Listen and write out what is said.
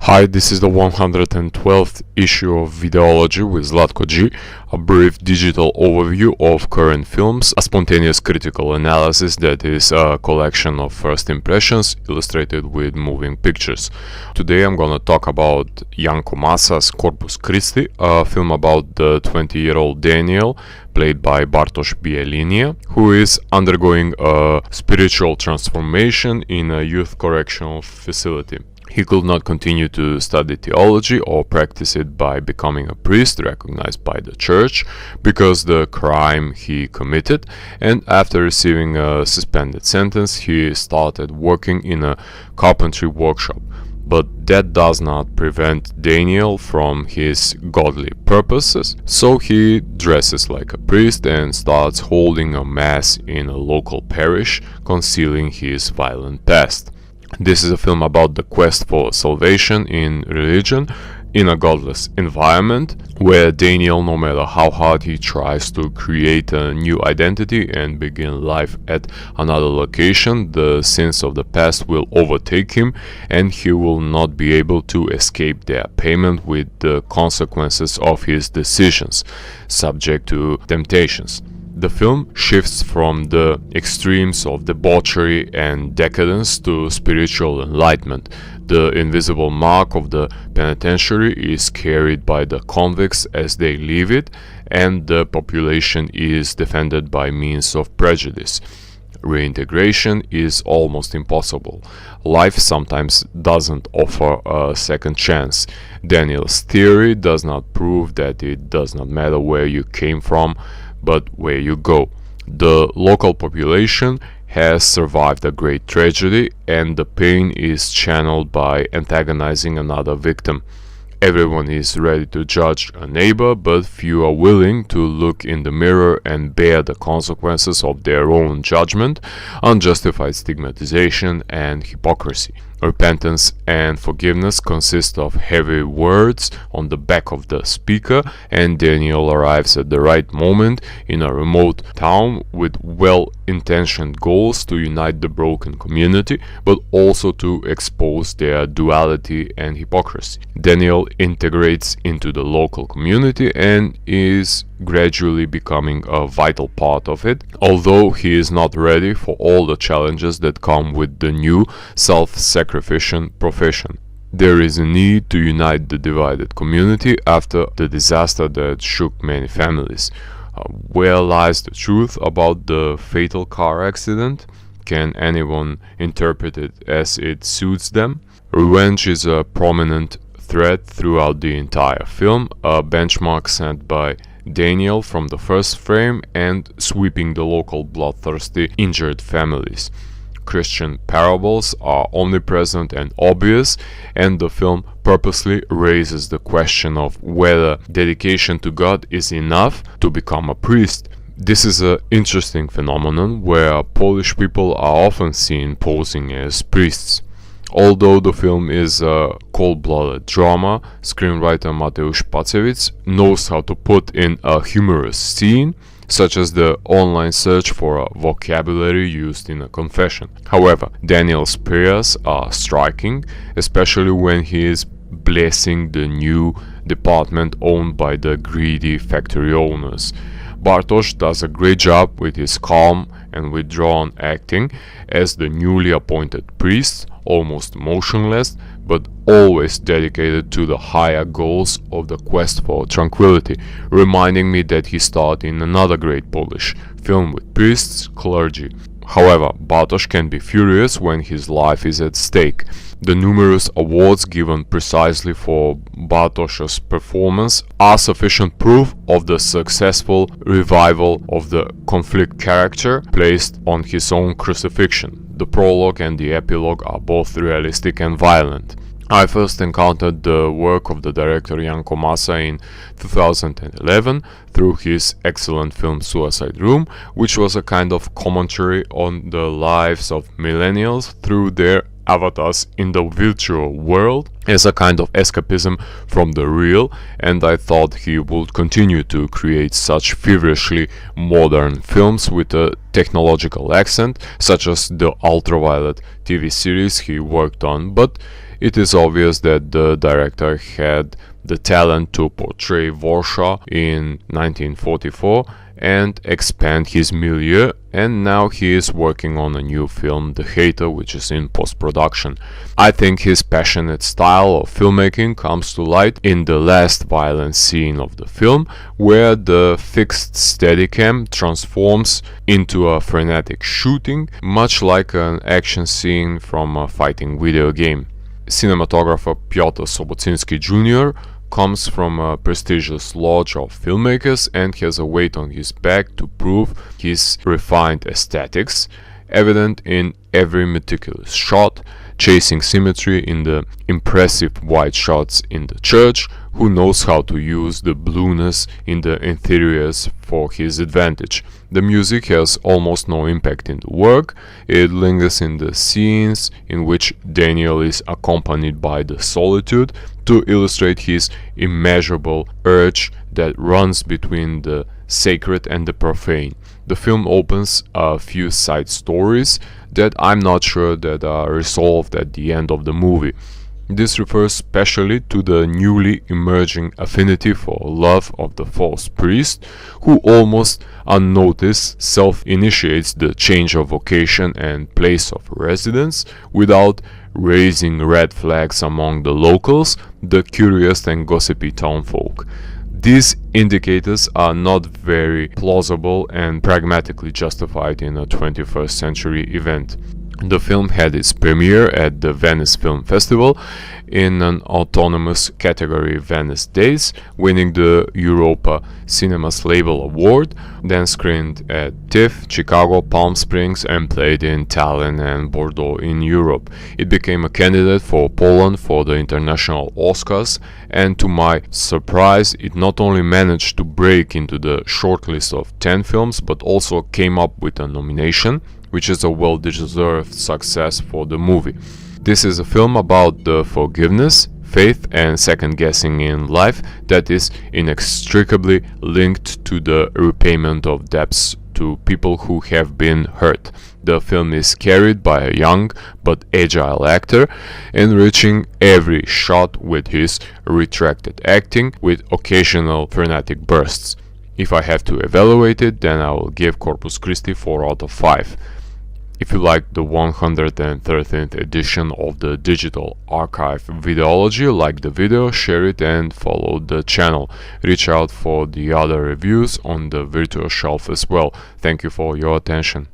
Hi, this is the 112th issue of Videology with Zlatko G, a brief digital overview of current films, a spontaneous critical analysis that is a collection of first impressions illustrated with moving pictures. Today I'm gonna talk about Janko Masa's Corpus Christi, a film about the 20-year-old Daniel, played by Bartosz Bielinia, who is undergoing a spiritual transformation in a youth correctional facility. He could not continue to study theology or practice it by becoming a priest recognized by the church because the crime he committed, and after receiving a suspended sentence he started working in a carpentry workshop. But that does not prevent Daniel from his godly purposes, so he dresses like a priest and starts holding a mass in a local parish, concealing his violent past. This is a film about the quest for salvation in religion in a godless environment, where Daniel, no matter how hard he tries to create a new identity and begin life at another location, the sins of the past will overtake him and he will not be able to escape their payment with the consequences of his decisions, subject to temptations. The film shifts from the extremes of debauchery and decadence to spiritual enlightenment. The invisible mark of the penitentiary is carried by the convicts as they leave it, and the population is defended by means of prejudice. Reintegration is almost impossible. Life sometimes doesn't offer a second chance. Daniel's theory does not prove that it does not matter where you came from, but where you go. The local population has survived a great tragedy, and the pain is channeled by antagonizing another victim. Everyone is ready to judge a neighbor, but few are willing to look in the mirror and bear the consequences of their own judgment, unjustified stigmatization, and hypocrisy. Repentance and forgiveness consist of heavy words on the back of the speaker, and Daniel arrives at the right moment in a remote town with well-intentioned goals to unite the broken community, but also to expose their duality and hypocrisy. Daniel integrates into the local community and is gradually becoming a vital part of it, although he is not ready for all the challenges that come with the new self-sacrificial profession. There is a need to unite the divided community after the disaster that shook many families. Where lies the truth about the fatal car accident? Can anyone interpret it as it suits them? Revenge is a prominent thread throughout the entire film, a benchmark set by Daniel from the first frame and sweeping the local bloodthirsty injured families. Christian parables are omnipresent and obvious, and the film purposely raises the question of whether dedication to God is enough to become a priest. This is an interesting phenomenon where Polish people are often seen posing as priests. Although the film is a cold-blooded drama, screenwriter Mateusz Pacewicz knows how to put in a humorous scene, such as the online search for a vocabulary used in a confession. However, Daniel's prayers are striking, especially when he is blessing the new department owned by the greedy factory owners. Bartosz does a great job with his calm and withdrawn acting as the newly appointed priest, almost motionless, but always dedicated to the higher goals of the quest for tranquility, reminding me that he starred in another great Polish film with priests, clergy. However, Bartosz can be furious when his life is at stake. The numerous awards given precisely for Bartosz's performance are sufficient proof of the successful revival of the conflict character placed on his own crucifixion. The prologue and the epilogue are both realistic and violent. I first encountered the work of the director Janko Masa in 2011 through his excellent film Suicide Room, which was a kind of commentary on the lives of millennials through their avatars in the virtual world as a kind of escapism from the real, and I thought he would continue to create such feverishly modern films with a technological accent, such as the Ultraviolet TV series he worked on, but It is obvious that the director had the talent to portray Warsaw in 1944 and expand his milieu, and now he is working on a new film, The Hater, which is in post-production. I think his passionate style of filmmaking comes to light in the last violent scene of the film, where the fixed Steadicam transforms into a frenetic shooting, much like an action scene from a fighting video game. Cinematographer Piotr Sobocinski Jr. comes from a prestigious lodge of filmmakers and has a weight on his back to prove his refined aesthetics, evident in every meticulous shot, chasing symmetry in the impressive wide shots in the church. Who knows how to use the blueness in the interiors for his advantage. The music has almost no impact in the work. It lingers in the scenes in which Daniel is accompanied by the solitude to illustrate his immeasurable urge that runs between the sacred and the profane. The film opens a few side stories that I'm not sure that are resolved at the end of the movie. This refers especially to the newly emerging affinity for love of the false priest, who almost unnoticed self-initiates the change of vocation and place of residence without raising red flags among the locals, the curious and gossipy townfolk. These indicators are not very plausible and pragmatically justified in a 21st century event. The film had its premiere at the Venice Film Festival in an autonomous category Venice Days, winning the Europa Cinemas Label Award, then screened at TIFF, Chicago, Palm Springs, and played in Tallinn and Bordeaux in Europe. It became a candidate for Poland for the international Oscars, and to my surprise, it not only managed to break into the shortlist of 10 films, but also came up with a nomination, which is a well-deserved success for the movie. This is a film about the forgiveness, faith and second-guessing in life that is inextricably linked to the repayment of debts to people who have been hurt. The film is carried by a young but agile actor, enriching every shot with his retracted acting with occasional frenetic bursts. If I have to evaluate it, then I will give Corpus Christi 4 out of 5. If you like the 113th edition of the digital archive Videology, like the video, share it and follow the channel. Reach out for the other reviews on the virtual shelf as well. Thank you for your attention.